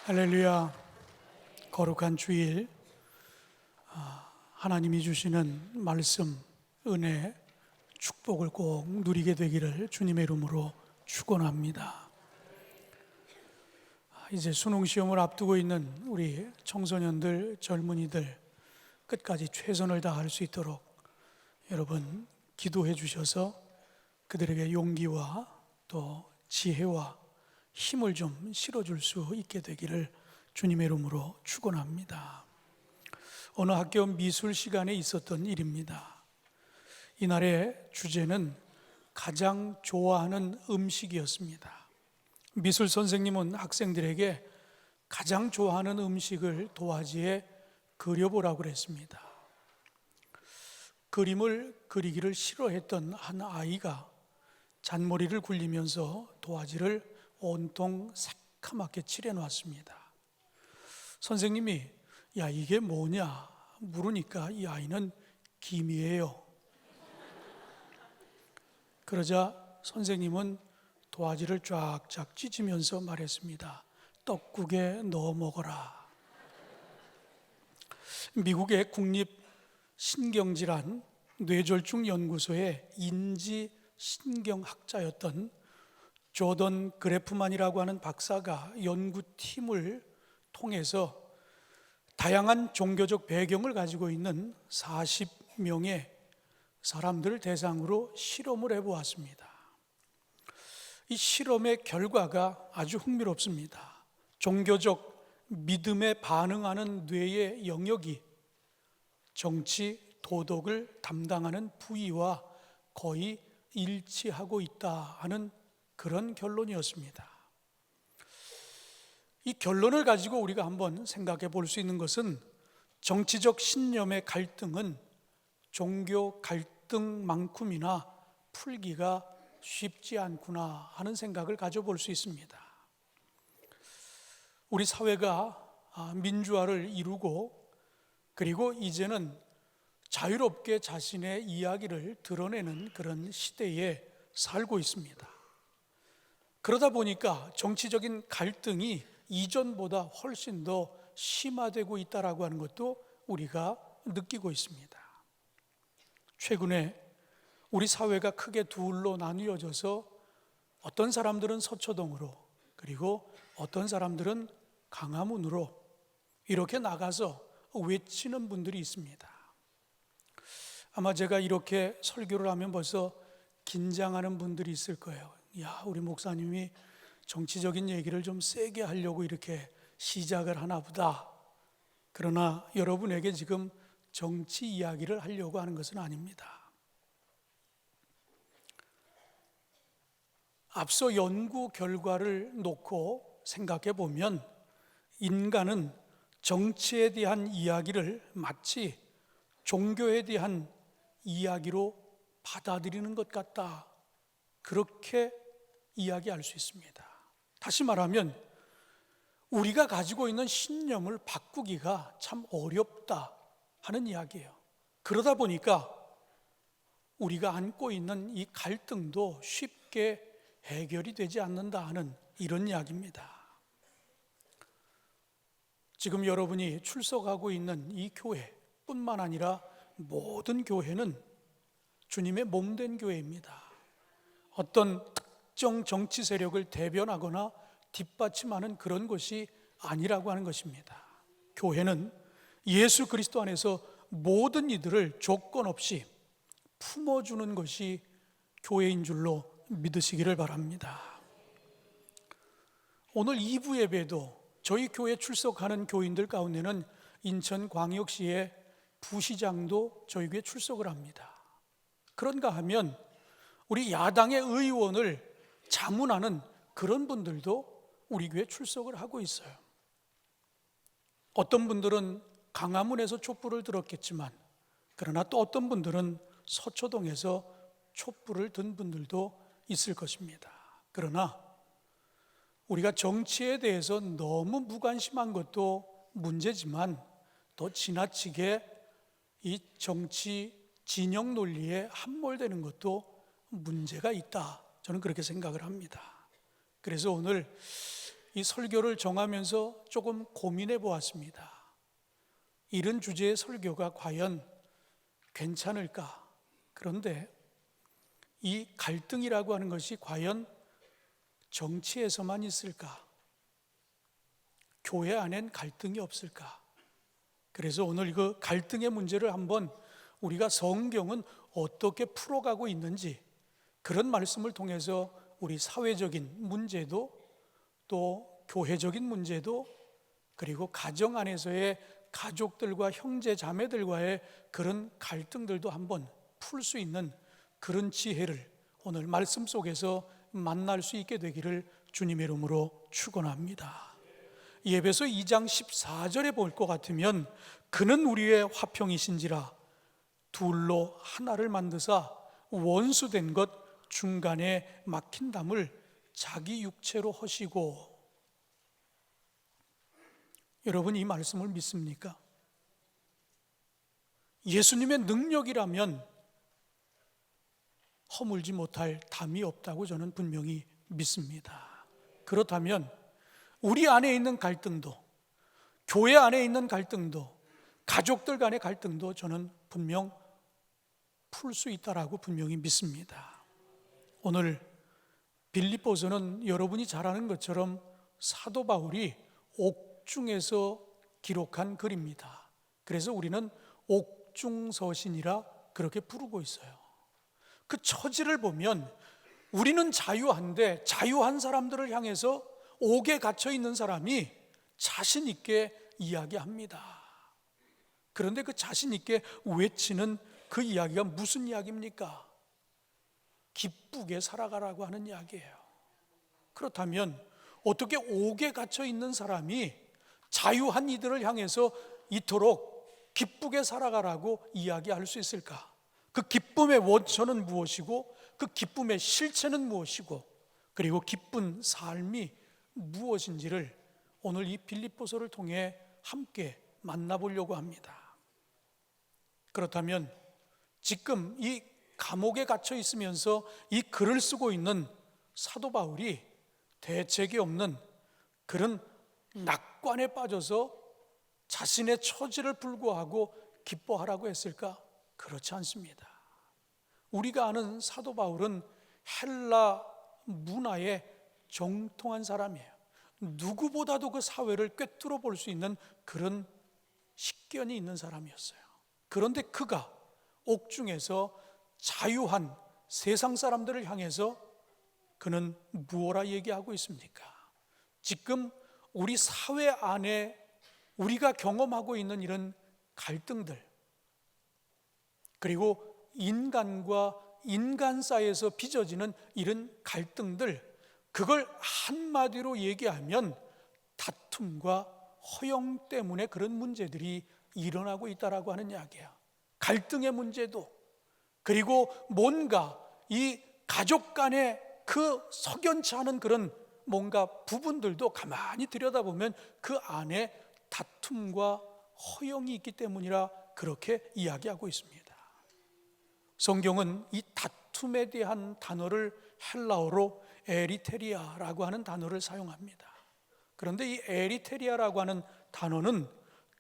할렐루야. 거룩한 주일, 하나님이 주시는 말씀, 은혜, 축복을 꼭 누리게 되기를 주님의 이름으로 축원합니다. 이제 수능 시험을 앞두고 있는 우리 청소년들, 젊은이들 끝까지 최선을 다할 수 있도록 여러분 기도해 주셔서 그들에게 용기와 또 지혜와 힘을 좀 실어줄 수 있게 되기를 주님의 이름으로 축원합니다. 어느 학교 미술 시간에 있었던 일입니다. 이날의 주제는 가장 좋아하는 음식이었습니다. 미술 선생님은 학생들에게 가장 좋아하는 음식을 도화지에 그려보라고 그랬습니다. 그림을 그리기를 싫어했던 한 아이가 잔머리를 굴리면서 도화지를 온통 새카맣게 칠해놨습니다. 선생님이 야 이게 뭐냐 물으니까 이 아이는 김이에요. 그러자 선생님은 도화지를 쫙쫙 찢으면서 말했습니다. 떡국에 넣어 먹어라. 미국의 국립신경질환 뇌졸중 연구소의 인지신경학자였던 조던 그래프만이라고 하는 박사가 연구팀을 통해서 다양한 종교적 배경을 가지고 있는 40명의 사람들을 대상으로 실험을 해보았습니다. 이 실험의 결과가 아주 흥미롭습니다. 종교적 믿음에 반응하는 뇌의 영역이 정치, 도덕을 담당하는 부위와 거의 일치하고 있다 하는 그런 결론이었습니다. 이 결론을 가지고 우리가 한번 생각해 볼 수 있는 것은 정치적 신념의 갈등은 종교 갈등만큼이나 풀기가 쉽지 않구나 하는 생각을 가져볼 수 있습니다. 우리 사회가 민주화를 이루고 그리고 이제는 자유롭게 자신의 이야기를 드러내는 그런 시대에 살고 있습니다. 그러다 보니까 정치적인 갈등이 이전보다 훨씬 더 심화되고 있다라고 하는 것도 우리가 느끼고 있습니다. 최근에 우리 사회가 크게 둘로 나뉘어져서 어떤 사람들은 서초동으로 그리고 어떤 사람들은 강화문으로 이렇게 나가서 외치는 분들이 있습니다. 아마 제가 이렇게 설교를 하면 벌써 긴장하는 분들이 있을 거예요. 야, 우리 목사님이 정치적인 얘기를 좀 세게 하려고 이렇게 시작을 하나 보다. 그러나 여러분에게 지금 정치 이야기를 하려고 하는 것은 아닙니다. 앞서 연구 결과를 놓고 생각해 보면 인간은 정치에 대한 이야기를 마치 종교에 대한 이야기로 받아들이는 것 같다. 그렇게 이야기할 수 있습니다. 다시 말하면 우리가 가지고 있는 신념을 바꾸기가 참 어렵다 하는 이야기예요. 그러다 보니까 우리가 안고 있는 이 갈등도 쉽게 해결이 되지 않는다 하는 이런 이야기입니다. 지금 여러분이 출석하고 있는 이 교회뿐만 아니라 모든 교회는 주님의 몸된 교회입니다. 어떤 특정 정치 세력을 대변하거나 뒷받침하는 그런 것이 아니라고 하는 것입니다. 교회는 예수 그리스도 안에서 모든 이들을 조건 없이 품어주는 것이 교회인 줄로 믿으시기를 바랍니다. 오늘 2부 예배도 저희 교회 출석하는 교인들 가운데는 인천광역시의 부시장도 저희 교회 출석을 합니다. 그런가 하면 우리 야당의 의원을 자문하는 그런 분들도 우리 교회 출석을 하고 있어요. 어떤 분들은 강화문에서 촛불을 들었겠지만 그러나 또 어떤 분들은 서초동에서 촛불을 든 분들도 있을 것입니다. 그러나 우리가 정치에 대해서 너무 무관심한 것도 문제지만 또 지나치게 이 정치 진영 논리에 함몰되는 것도 문제가 있다. 저는 그렇게 생각을 합니다. 그래서 오늘 이 설교를 정하면서 조금 고민해 보았습니다. 이런 주제의 설교가 과연 괜찮을까? 그런데 이 갈등이라고 하는 것이 과연 정치에서만 있을까? 교회 안엔 갈등이 없을까? 그래서 오늘 그 갈등의 문제를 한번 우리가 성경은 어떻게 풀어가고 있는지 그런 말씀을 통해서 우리 사회적인 문제도 또 교회적인 문제도 그리고 가정 안에서의 가족들과 형제 자매들과의 그런 갈등들도 한번 풀 수 있는 그런 지혜를 오늘 말씀 속에서 만날 수 있게 되기를 주님의 이름으로 축원합니다. 에베소 2장 14절에 볼 것 같으면 그는 우리의 화평이신지라 둘로 하나를 만드사 원수된 것 중간에 막힌 담을 자기 육체로 허시고. 여러분 이 말씀을 믿습니까? 예수님의 능력이라면 허물지 못할 담이 없다고 저는 분명히 믿습니다. 그렇다면 우리 안에 있는 갈등도, 교회 안에 있는 갈등도, 가족들 간의 갈등도 저는 분명 풀 수 있다라고 분명히 믿습니다. 오늘 빌립보서는 여러분이 잘 아는 것처럼 사도 바울이 옥중에서 기록한 글입니다. 그래서 우리는 옥중서신이라 그렇게 부르고 있어요. 그 처지를 보면 우리는 자유한데 자유한 사람들을 향해서 옥에 갇혀 있는 사람이 자신 있게 이야기합니다. 그런데 그 자신 있게 외치는 그 이야기가 무슨 이야기입니까? 기쁘게 살아가라고 하는 이야기예요. 그렇다면 어떻게 옥에 갇혀 있는 사람이 자유한 이들을 향해서 이토록 기쁘게 살아가라고 이야기할 수 있을까? 그 기쁨의 원천은 무엇이고 그 기쁨의 실체는 무엇이고 그리고 기쁜 삶이 무엇인지를 오늘 이 빌립보서를 통해 함께 만나보려고 합니다. 그렇다면 지금 이 감옥에 갇혀 있으면서 이 글을 쓰고 있는 사도 바울이 대책이 없는 그런 낙관에 빠져서 자신의 처지를 불구하고 기뻐하라고 했을까? 그렇지 않습니다. 우리가 아는 사도 바울은 헬라 문화에 정통한 사람이에요. 누구보다도 그 사회를 꿰뚫어 볼 수 있는 그런 식견이 있는 사람이었어요. 그런데 그가 옥중에서 자유한 세상 사람들을 향해서 그는 무엇라 얘기하고 있습니까? 지금 우리 사회 안에 우리가 경험하고 있는 이런 갈등들, 그리고 인간과 인간 사이에서 빚어지는 이런 갈등들, 그걸 한마디로 얘기하면 다툼과 허영 때문에 그런 문제들이 일어나고 있다라고 하는 이야기야. 갈등의 문제도, 그리고 뭔가 이 가족 간의 그 석연치 않은 그런 뭔가 부분들도 가만히 들여다보면 그 안에 다툼과 허영이 있기 때문이라 그렇게 이야기하고 있습니다. 성경은 이 다툼에 대한 단어를 헬라어로 에리테리아라고 하는 단어를 사용합니다. 그런데 이 에리테리아라고 하는 단어는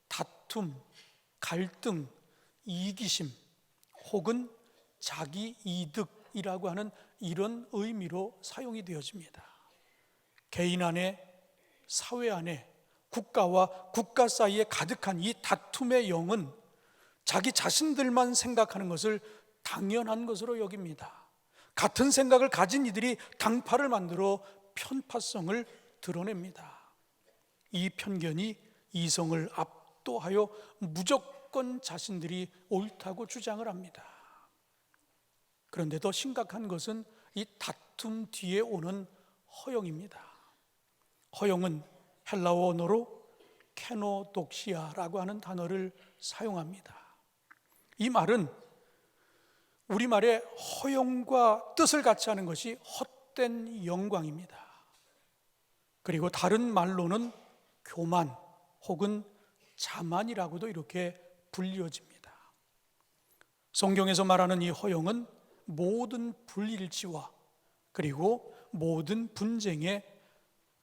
다툼, 갈등, 이기심 혹은 자기 이득이라고 하는 이런 의미로 사용이 되어집니다. 개인 안에, 사회 안에, 국가와 국가 사이에 가득한 이 다툼의 영은 자기 자신들만 생각하는 것을 당연한 것으로 여깁니다. 같은 생각을 가진 이들이 당파를 만들어 편파성을 드러냅니다. 이 편견이 이성을 압도하여 무조건 자신들이 옳다고 주장을 합니다. 그런데 더 심각한 것은 이 다툼 뒤에 오는 허영입니다. 허영은 헬라어 언어로 케노독시아라고 하는 단어를 사용합니다. 이 말은 우리말의 허영과 뜻을 같이 하는 것이 헛된 영광입니다. 그리고 다른 말로는 교만 혹은 자만이라고도 이렇게 불리워집니다. 성경에서 말하는 이 허영은 모든 불일치와 그리고 모든 분쟁의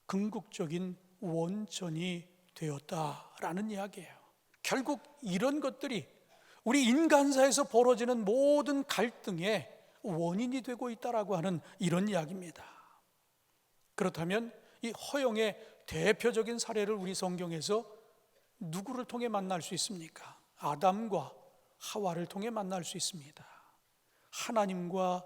궁극적인 원천이 되었다라는 이야기예요. 결국 이런 것들이 우리 인간사에서 벌어지는 모든 갈등의 원인이 되고 있다라고 하는 이런 이야기입니다. 그렇다면 이 허영의 대표적인 사례를 우리 성경에서 누구를 통해 만날 수 있습니까? 아담과 하와를 통해 만날 수 있습니다. 하나님과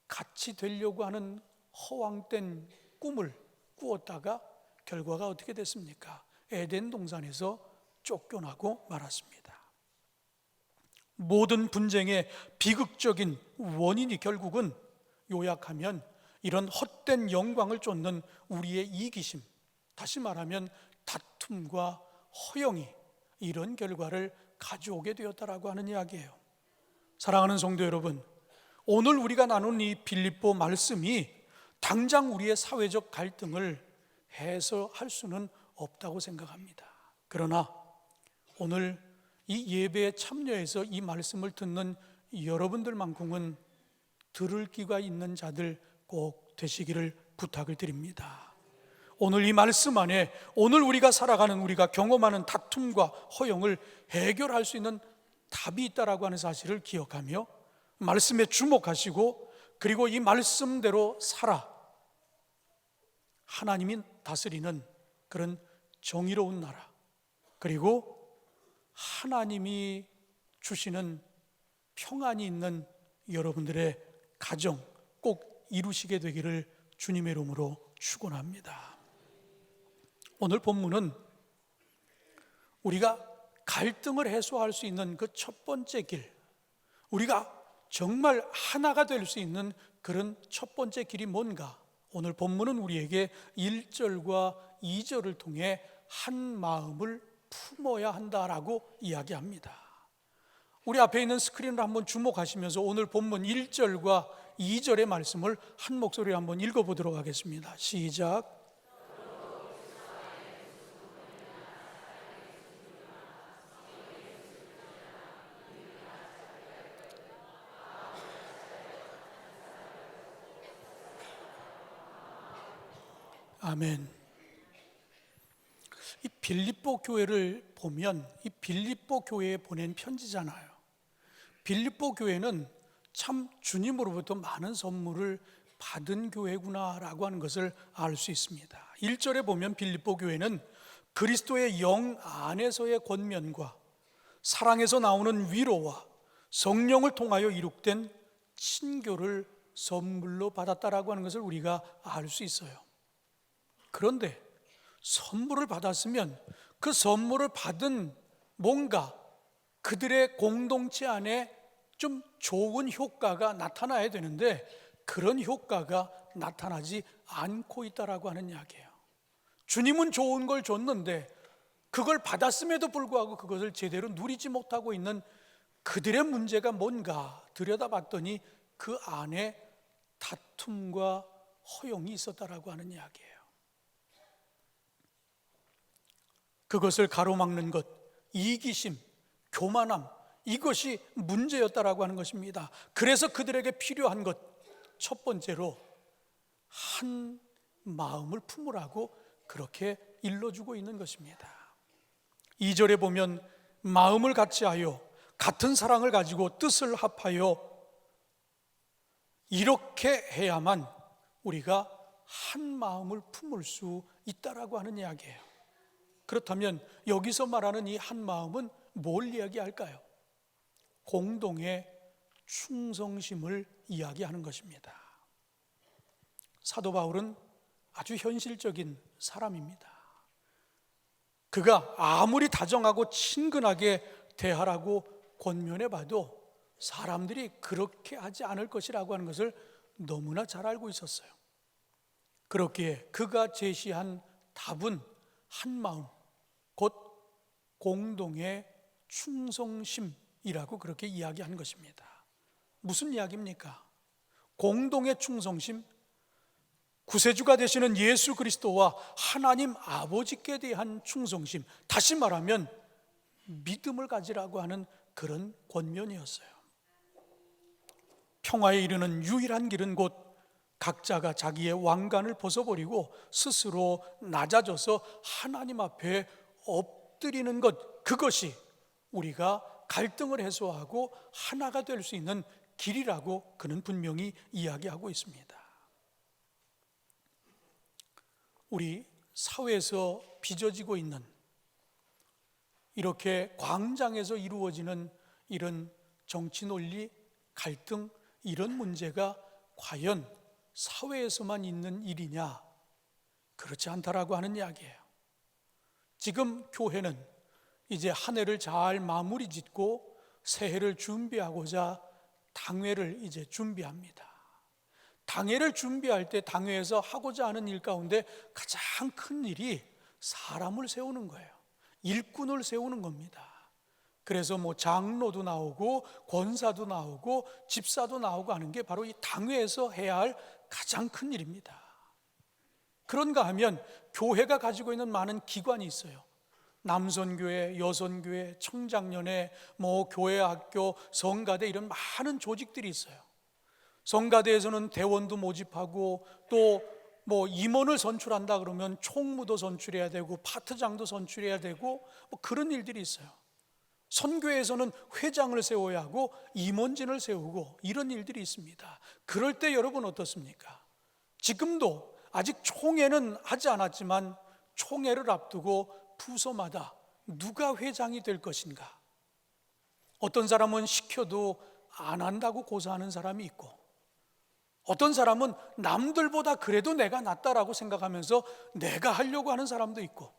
같이 되려고 하는 허황된 꿈을 꾸었다가 결과가 어떻게 됐습니까? 에덴 동산에서 쫓겨나고 말았습니다. 모든 분쟁의 비극적인 원인이 결국은 요약하면 이런 헛된 영광을 쫓는 우리의 이기심, 다시 말하면 다툼과 허영이 이런 결과를 가져오게 되었다라고 하는 이야기예요. 사랑하는 성도 여러분, 오늘 우리가 나눈 이 빌립보 말씀이 당장 우리의 사회적 갈등을 해소할 수는 없다고 생각합니다. 그러나 오늘 이 예배에 참여해서 이 말씀을 듣는 여러분들만큼은 들을 귀가 있는 자들 꼭 되시기를 부탁을 드립니다. 오늘 이 말씀 안에 오늘 우리가 살아가는, 우리가 경험하는 다툼과 허영을 해결할 수 있는 답이 있다라고 하는 사실을 기억하며 말씀에 주목하시고, 그리고 이 말씀대로 살아 하나님이 다스리는 그런 정의로운 나라, 그리고 하나님이 주시는 평안이 있는 여러분들의 가정 꼭 이루시게 되기를 주님의 이름으로 축원합니다. 오늘 본문은 우리가 갈등을 해소할 수 있는 그 첫 번째 길, 우리가 정말 하나가 될 수 있는 그런 첫 번째 길이 뭔가, 오늘 본문은 우리에게 1절과 2절을 통해 한 마음을 품어야 한다라고 이야기합니다. 우리 앞에 있는 스크린을 한번 주목하시면서 오늘 본문 1절과 2절의 말씀을 한 목소리로 한번 읽어보도록 하겠습니다. 시작. 아멘. 이 빌립보 교회를 보면 이 빌립보 교회에 보낸 편지잖아요. 빌립보 교회는 참 주님으로부터 많은 선물을 받은 교회구나라고 하는 것을 알 수 있습니다. 1절에 보면 빌립보 교회는 그리스도의 영 안에서의 권면과 사랑에서 나오는 위로와 성령을 통하여 이룩된 친교를 선물로 받았다라고 하는 것을 우리가 알 수 있어요. 그런데 선물을 받았으면 그 선물을 받은 뭔가 그들의 공동체 안에 좀 좋은 효과가 나타나야 되는데 그런 효과가 나타나지 않고 있다라고 하는 이야기예요. 주님은 좋은 걸 줬는데 그걸 받았음에도 불구하고 그것을 제대로 누리지 못하고 있는 그들의 문제가 뭔가 들여다봤더니 그 안에 다툼과 허용이 있었다라고 하는 이야기예요. 그것을 가로막는 것, 이기심, 교만함, 이것이 문제였다라고 하는 것입니다. 그래서 그들에게 필요한 것, 첫 번째로 한 마음을 품으라고 그렇게 일러주고 있는 것입니다. 2절에 보면 마음을 같이하여 같은 사랑을 가지고 뜻을 합하여 이렇게 해야만 우리가 한 마음을 품을 수 있다라고 하는 이야기예요. 그렇다면 여기서 말하는 이 한 마음은 뭘 이야기할까요? 공동의 충성심을 이야기하는 것입니다. 사도 바울은 아주 현실적인 사람입니다. 그가 아무리 다정하고 친근하게 대하라고 권면해봐도 사람들이 그렇게 하지 않을 것이라고 하는 것을 너무나 잘 알고 있었어요. 그렇기에 그가 제시한 답은 한 마음, 곧 공동의 충성심이라고 그렇게 이야기한 것입니다. 무슨 이야기입니까? 공동의 충성심, 구세주가 되시는 예수 그리스도와 하나님 아버지께 대한 충성심, 다시 말하면 믿음을 가지라고 하는 그런 권면이었어요. 평화에 이르는 유일한 길은 곧 각자가 자기의 왕관을 벗어버리고 스스로 낮아져서 하나님 앞에 엎드리는 것, 그것이 우리가 갈등을 해소하고 하나가 될 수 있는 길이라고 그는 분명히 이야기하고 있습니다. 우리 사회에서 빚어지고 있는 이렇게 광장에서 이루어지는 이런 정치 논리, 갈등, 이런 문제가 과연 사회에서만 있는 일이냐? 그렇지 않다라고 하는 이야기예요. 지금 교회는 이제 한 해를 잘 마무리 짓고 새해를 준비하고자 당회를 이제 준비합니다. 당회를 준비할 때 당회에서 하고자 하는 일 가운데 가장 큰 일이 사람을 세우는 거예요. 일꾼을 세우는 겁니다. 그래서 장로도 나오고 권사도 나오고 집사도 나오고 하는 게 바로 이 당회에서 해야 할 가장 큰 일입니다. 그런가 하면 교회가 가지고 있는 많은 기관이 있어요. 남선교회, 여선교회, 청장년회, 교회, 학교, 성가대, 이런 많은 조직들이 있어요. 성가대에서는 대원도 모집하고 또 임원을 선출한다 그러면 총무도 선출해야 되고 파트장도 선출해야 되고 그런 일들이 있어요. 선교회에서는 회장을 세워야 하고 임원진을 세우고 이런 일들이 있습니다. 그럴 때 여러분 어떻습니까? 지금도 아직 총회는 하지 않았지만 총회를 앞두고 부서마다 누가 회장이 될 것인가? 어떤 사람은 시켜도 안 한다고 고사하는 사람이 있고, 어떤 사람은 남들보다 그래도 내가 낫다라고 생각하면서 내가 하려고 하는 사람도 있고,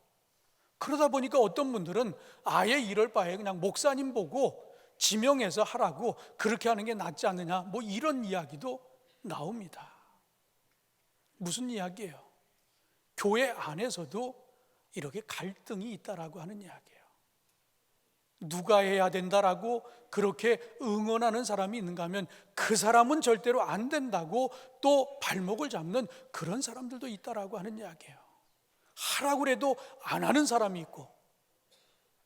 그러다 보니까 어떤 분들은 아예 이럴 바에 그냥 목사님 보고 지명해서 하라고 그렇게 하는 게 낫지 않느냐, 이런 이야기도 나옵니다. 무슨 이야기예요? 교회 안에서도 이렇게 갈등이 있다라고 하는 이야기예요. 누가 해야 된다라고 그렇게 응원하는 사람이 있는가 하면 그 사람은 절대로 안 된다고 또 발목을 잡는 그런 사람들도 있다라고 하는 이야기예요. 하라고 해도 안 하는 사람이 있고,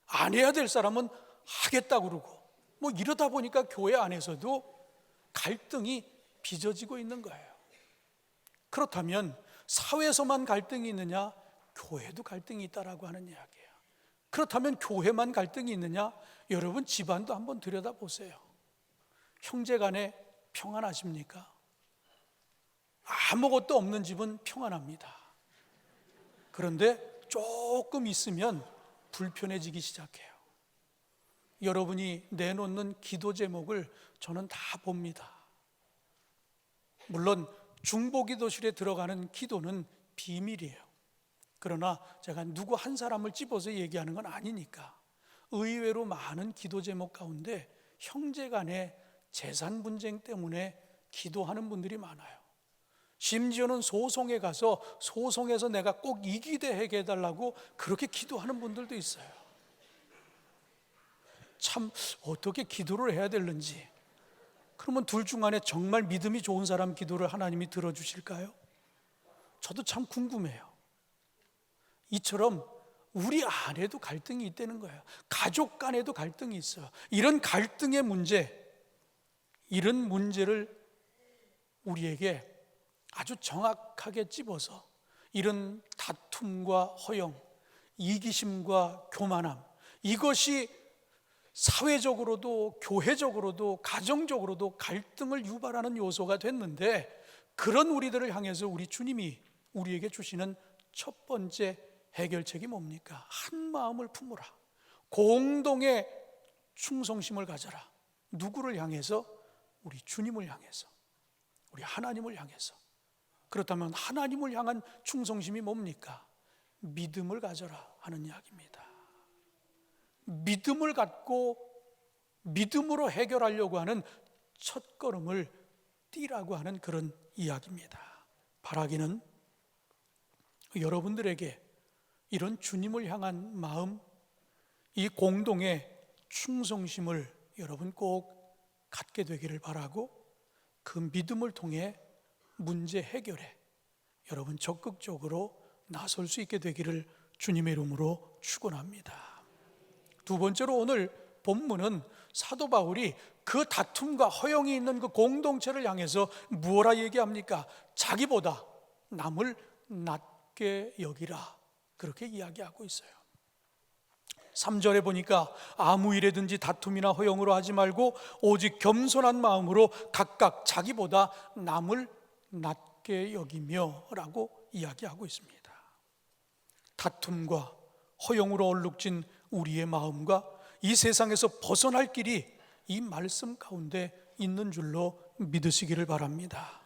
안 해야 될 사람은 하겠다고 그러고, 이러다 보니까 교회 안에서도 갈등이 빚어지고 있는 거예요. 그렇다면 사회에서만 갈등이 있느냐? 교회도 갈등이 있다라고 하는 이야기예요. 그렇다면 교회만 갈등이 있느냐? 여러분 집안도 한번 들여다보세요. 형제 간에 평안하십니까? 아무것도 없는 집은 평안합니다. 그런데 조금 있으면 불편해지기 시작해요. 여러분이 내놓는 기도 제목을 저는 다 봅니다. 물론 중보기도실에 들어가는 기도는 비밀이에요. 그러나 제가 누구 한 사람을 집어서 얘기하는 건 아니니까 의외로 많은 기도 제목 가운데 형제 간의 재산 분쟁 때문에 기도하는 분들이 많아요. 심지어는 소송에 가서 소송에서 내가 꼭 이기되 해결해달라고 그렇게 기도하는 분들도 있어요. 참 어떻게 기도를 해야 되는지. 그러면 둘 중 안에 정말 믿음이 좋은 사람 기도를 하나님이 들어주실까요? 저도 참 궁금해요. 이처럼 우리 안에도 갈등이 있다는 거예요. 가족 간에도 갈등이 있어요. 이런 갈등의 문제, 이런 문제를 우리에게 아주 정확하게 찝어서 이런 다툼과 허영, 이기심과 교만함, 이것이 사회적으로도 교회적으로도 가정적으로도 갈등을 유발하는 요소가 됐는데, 그런 우리들을 향해서 우리 주님이 우리에게 주시는 첫 번째 해결책이 뭡니까? 한 마음을 품으라. 공동의 충성심을 가져라. 누구를 향해서? 우리 주님을 향해서, 우리 하나님을 향해서. 그렇다면 하나님을 향한 충성심이 뭡니까? 믿음을 가져라 하는 이야기입니다. 믿음을 갖고 믿음으로 해결하려고 하는 첫걸음을 띄라고 하는 그런 이야기입니다. 바라기는 여러분들에게 이런 주님을 향한 마음, 이 공동의 충성심을 여러분 꼭 갖게 되기를 바라고, 그 믿음을 통해 문제 해결에 여러분 적극적으로 나설 수 있게 되기를 주님의 이름으로 축원합니다. 두 번째로 오늘 본문은 사도 바울이 그 다툼과 허영이 있는 그 공동체를 향해서 무엇라 얘기합니까? 자기보다 남을 낮게 여기라, 그렇게 이야기하고 있어요. 3절에 보니까 아무 일에든지 다툼이나 허영으로 하지 말고 오직 겸손한 마음으로 각각 자기보다 남을 낮게 여기며 라고 이야기하고 있습니다. 다툼과 허영으로 얼룩진 우리의 마음과 이 세상에서 벗어날 길이 이 말씀 가운데 있는 줄로 믿으시기를 바랍니다.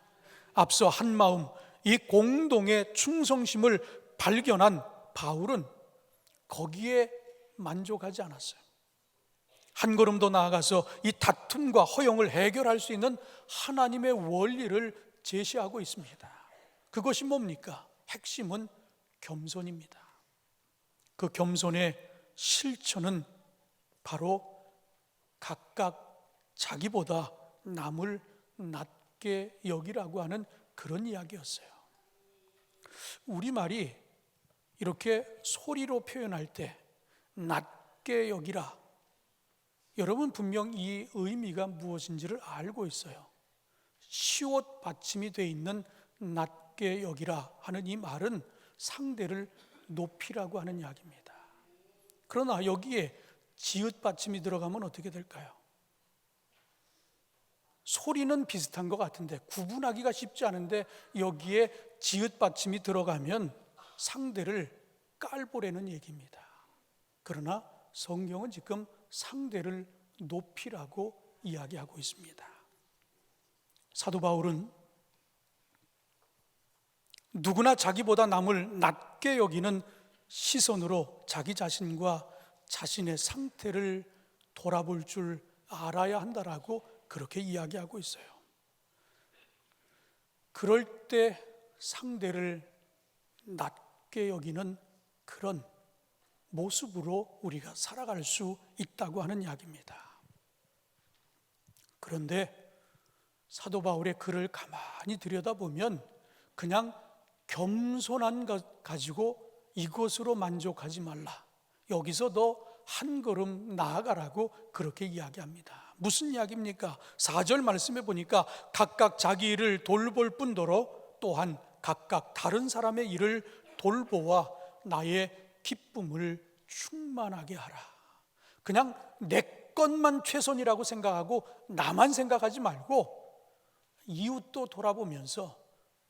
앞서 한 마음, 이 공동의 충성심을 발견한 바울은 거기에 만족하지 않았어요. 한 걸음 더 나아가서 이 다툼과 허영을 해결할 수 있는 하나님의 원리를 제시하고 있습니다. 그것이 뭡니까? 핵심은 겸손입니다. 그 겸손의 실천은 바로 각각 자기보다 남을 낮게 여기라고 하는 그런 이야기였어요. 우리말이 이렇게 소리로 표현할 때 낮게 여기라, 여러분 분명 이 의미가 무엇인지를 알고 있어요. 시옷 받침이 되어 있는 낮게 여기라 하는 이 말은 상대를 높이라고 하는 이야기입니다. 그러나 여기에 지읒 받침이 들어가면 어떻게 될까요? 소리는 비슷한 것 같은데 구분하기가 쉽지 않은데 여기에 지읒 받침이 들어가면 상대를 깔보라는 얘기입니다. 그러나 성경은 지금 상대를 높이라고 이야기하고 있습니다. 사도 바울은 누구나 자기보다 남을 낮게 여기는 시선으로 자기 자신과 자신의 상태를 돌아볼 줄 알아야 한다라고 그렇게 이야기하고 있어요. 그럴 때 상대를 낮게 여기는 그런 모습으로 우리가 살아갈 수 있다고 하는 이야기입니다. 그런데 사도 바울의 글을 가만히 들여다보면 그냥 겸손한 것 가지고 이것으로 만족하지 말라, 여기서 너 한 걸음 나아가라고 그렇게 이야기합니다. 무슨 이야기입니까? 4절 말씀에 보니까 각각 자기 일을 돌볼 뿐더러 또한 각각 다른 사람의 일을 돌보아 나의 기쁨을 충만하게 하라. 그냥 내 것만 최선이라고 생각하고 나만 생각하지 말고 이웃도 돌아보면서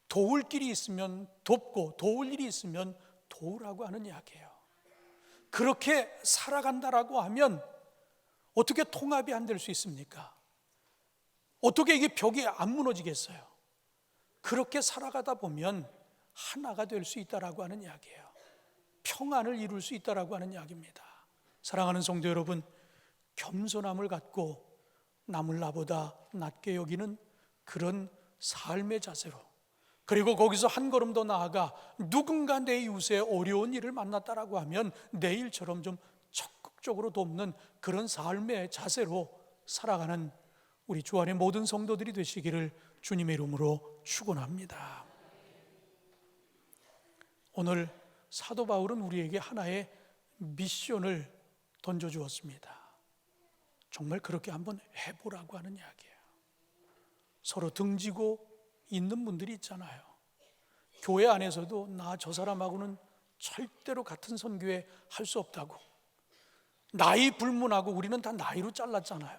도울 길이 있으면 돕고 도울 일이 있으면 도우라고 하는 이야기예요. 그렇게 살아간다라고 하면 어떻게 통합이 안 될 수 있습니까? 어떻게 이게 벽이 안 무너지겠어요? 그렇게 살아가다 보면 하나가 될 수 있다라고 하는 이야기예요. 평안을 이룰 수 있다라고 하는 이야기입니다. 사랑하는 성도 여러분, 겸손함을 갖고 남을 나보다 낮게 여기는 그런 삶의 자세로, 그리고 거기서 한 걸음 더 나아가 누군가 내 이웃의 어려운 일을 만났다라고 하면 내 일처럼 좀 적극적으로 돕는 그런 삶의 자세로 살아가는 우리 주 안의 모든 성도들이 되시기를 주님의 이름으로 축원합니다. 오늘 사도 바울은 우리에게 하나의 미션을 던져주었습니다. 정말 그렇게 한번 해보라고 하는 이야기예요. 서로 등지고 있는 분들이 있잖아요. 교회 안에서도 나 저 사람하고는 절대로 같은 선교회 할 수 없다고, 나이 불문하고 우리는 다 나이로 잘랐잖아요.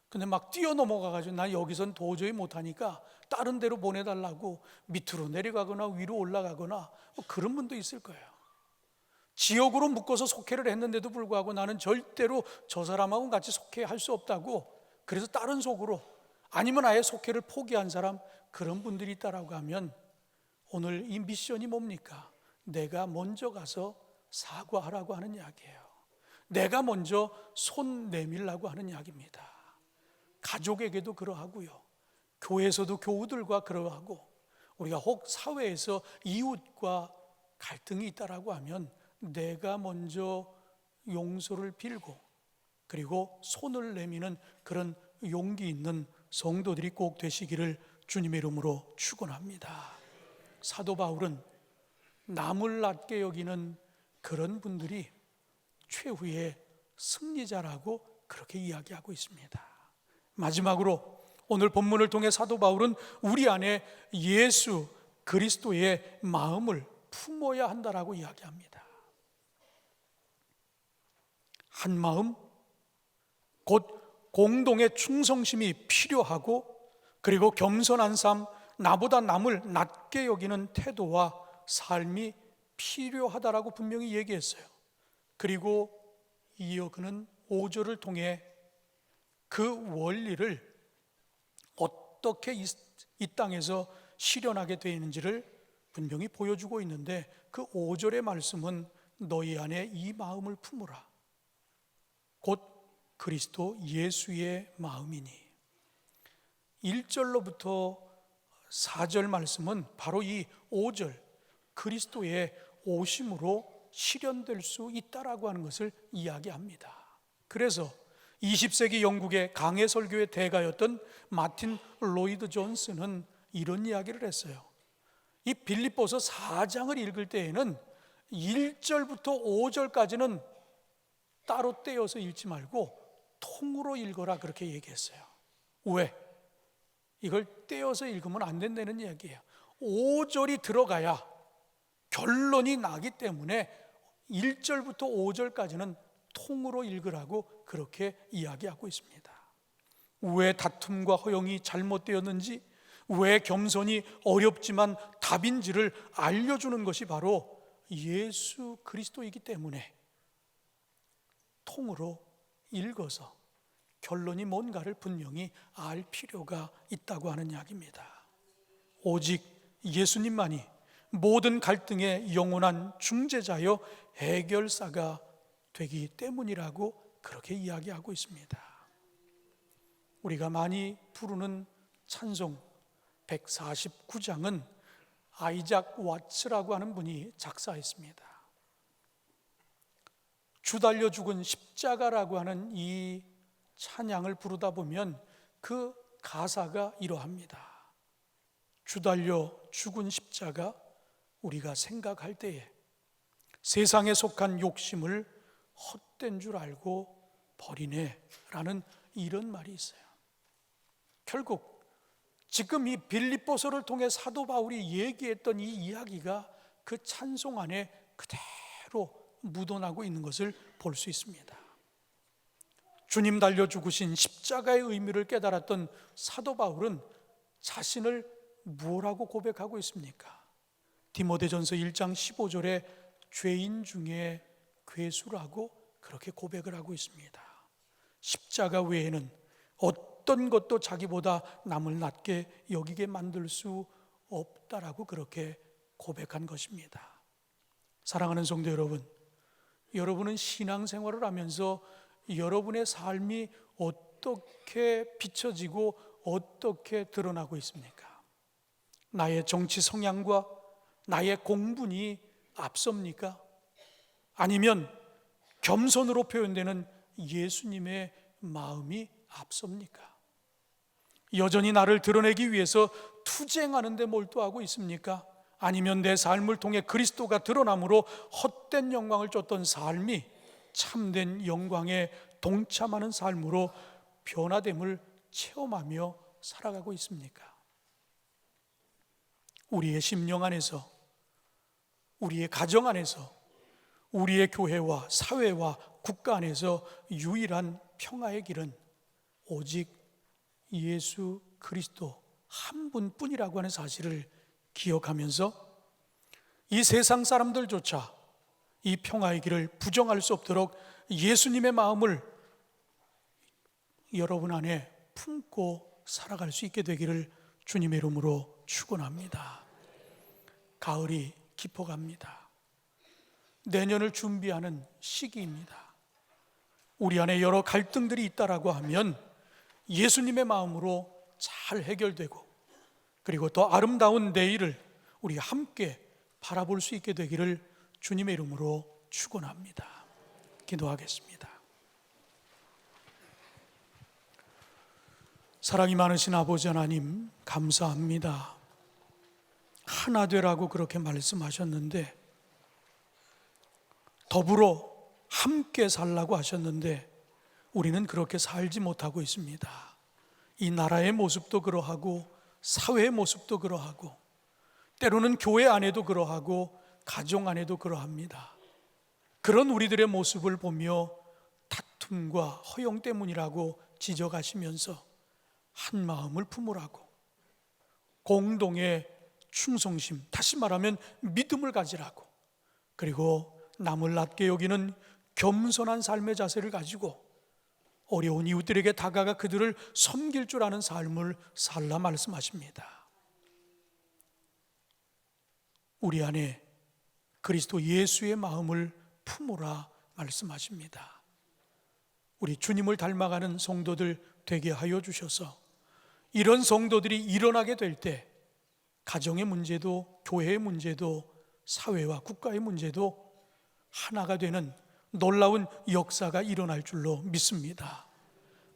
근데 막 뛰어넘어가가지고 나 여기선 도저히 못하니까 다른 데로 보내달라고 밑으로 내려가거나 위로 올라가거나 뭐 그런 분도 있을 거예요. 지역으로 묶어서 속회를 했는데도 불구하고 나는 절대로 저 사람하고 같이 속회할 수 없다고, 그래서 다른 속으로, 아니면 아예 속회를 포기한 사람, 그런 분들이 있다라고 하면 오늘 이 미션이 뭡니까? 내가 먼저 가서 사과하라고 하는 이야기예요. 내가 먼저 손 내밀라고 하는 이야기입니다. 가족에게도 그러하고요, 교회에서도 교우들과 그러하고, 우리가 혹 사회에서 이웃과 갈등이 있다라고 하면 내가 먼저 용서를 빌고 그리고 손을 내미는 그런 용기 있는 성도들이 꼭 되시기를 주님의 이름으로 축원합니다. 사도 바울은 남을 낮게 여기는 그런 분들이 최후의 승리자라고 그렇게 이야기하고 있습니다. 마지막으로 오늘 본문을 통해 사도 바울은 우리 안에 예수 그리스도의 마음을 품어야 한다라고 이야기합니다. 한 마음, 곧 공동의 충성심이 필요하고, 그리고 겸손한 삶, 나보다 남을 낮게 여기는 태도와 삶이 필요하다라고 분명히 얘기했어요. 그리고 이어 그는 5절을 통해 그 원리를 어떻게 이 땅에서 실현하게 되는지를 분명히 보여주고 있는데, 그 5절의 말씀은 너희 안에 이 마음을 품으라, 곧 그리스도 예수의 마음이니. 1절로부터 4절 말씀은 바로 이 5절 그리스도의 오심으로 실현될 수 있다라고 하는 것을 이야기합니다. 그래서 20세기 영국의 강해 설교의 대가였던 마틴 로이드 존스는 이런 이야기를 했어요. 이 빌립보서 4장을 읽을 때에는 1절부터 5절까지는 따로 떼어서 읽지 말고 통으로 읽어라, 그렇게 얘기했어요. 왜? 이걸 떼어서 읽으면 안 된다는 이야기예요. 5절이 들어가야 결론이 나기 때문에 1절부터 5절까지는 통으로 읽으라고 그렇게 이야기하고 있습니다. 왜 다툼과 허용이 잘못되었는지, 왜 겸손이 어렵지만 답인지를 알려주는 것이 바로 예수 그리스도이기 때문에 통으로 읽어서 결론이 뭔가를 분명히 알 필요가 있다고 하는 이야기입니다. 오직 예수님만이 모든 갈등의 영원한 중재자여 해결사가 되기 때문이라고 그렇게 이야기하고 있습니다. 우리가 많이 부르는 찬송 149장은 아이작 와츠라고 하는 분이 작사했습니다. 주 달려 죽은 십자가라고 하는 이 찬양을 부르다 보면 그 가사가 이러합니다. 주 달려 죽은 십자가, 우리가 생각할 때에 세상에 속한 욕심을 헛된 줄 알고 버리네 라는 이런 말이 있어요. 결국 지금 이 빌립보서를 통해 사도 바울이 얘기했던 이 이야기가 그 찬송 안에 그대로 묻어나고 있는 것을 볼 수 있습니다. 주님 달려 죽으신 십자가의 의미를 깨달았던 사도 바울은 자신을 뭐라고 고백하고 있습니까? 디모데전서 1장 15절에 죄인 중에 괴수라고 그렇게 고백을 하고 있습니다. 십자가 외에는 어떤 것도 자기보다 남을 낮게 여기게 만들 수 없다라고 그렇게 고백한 것입니다. 사랑하는 성도 여러분, 여러분은 신앙생활을 하면서 여러분의 삶이 어떻게 비춰지고 어떻게 드러나고 있습니까? 나의 정치 성향과 나의 공분이 앞섭니까? 아니면 겸손으로 표현되는 예수님의 마음이 앞섭니까? 여전히 나를 드러내기 위해서 투쟁하는 데 몰두하고 있습니까? 아니면 내 삶을 통해 그리스도가 드러남으로 헛된 영광을 쫓던 삶이 참된 영광에 동참하는 삶으로 변화됨을 체험하며 살아가고 있습니까? 우리의 심령 안에서, 우리의 가정 안에서, 우리의 교회와 사회와 국가 안에서 유일한 평화의 길은 오직 예수 그리스도 한 분뿐이라고 하는 사실을 기억하면서 이 세상 사람들조차 이 평화의 길을 부정할 수 없도록 예수님의 마음을 여러분 안에 품고 살아갈 수 있게 되기를 주님의 이름으로 축원합니다. 가을이 깊어갑니다. 내년을 준비하는 시기입니다. 우리 안에 여러 갈등들이 있다라고 하면 예수님의 마음으로 잘 해결되고, 그리고 더 아름다운 내일을 우리 함께 바라볼 수 있게 되기를 주님의 이름으로 축원합니다. 기도하겠습니다. 사랑이 많으신 아버지 하나님, 감사합니다. 하나 되라고 그렇게 말씀하셨는데, 더불어 함께 살라고 하셨는데, 우리는 그렇게 살지 못하고 있습니다. 이 나라의 모습도 그러하고 사회의 모습도 그러하고 때로는 교회 안에도 그러하고 가정 안에도 그러합니다. 그런 우리들의 모습을 보며 다툼과 허용 때문이라고 지적하시면서 한 마음을 품으라고, 공동의 충성심, 다시 말하면 믿음을 가지라고, 그리고 남을 낮게 여기는 겸손한 삶의 자세를 가지고 어려운 이웃들에게 다가가 그들을 섬길 줄 아는 삶을 살라 말씀하십니다. 우리 안에 그리스도 예수의 마음을 품으라 말씀하십니다. 우리 주님을 닮아가는 성도들 되게 하여 주셔서 이런 성도들이 일어나게 될 때 가정의 문제도 교회의 문제도 사회와 국가의 문제도 하나가 되는 놀라운 역사가 일어날 줄로 믿습니다.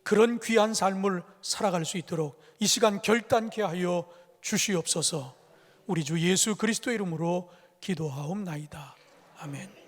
그런 귀한 삶을 살아갈 수 있도록 이 시간 결단케 하여 주시옵소서. 우리 주 예수 그리스도의 이름으로 기도하옵나이다. 아멘.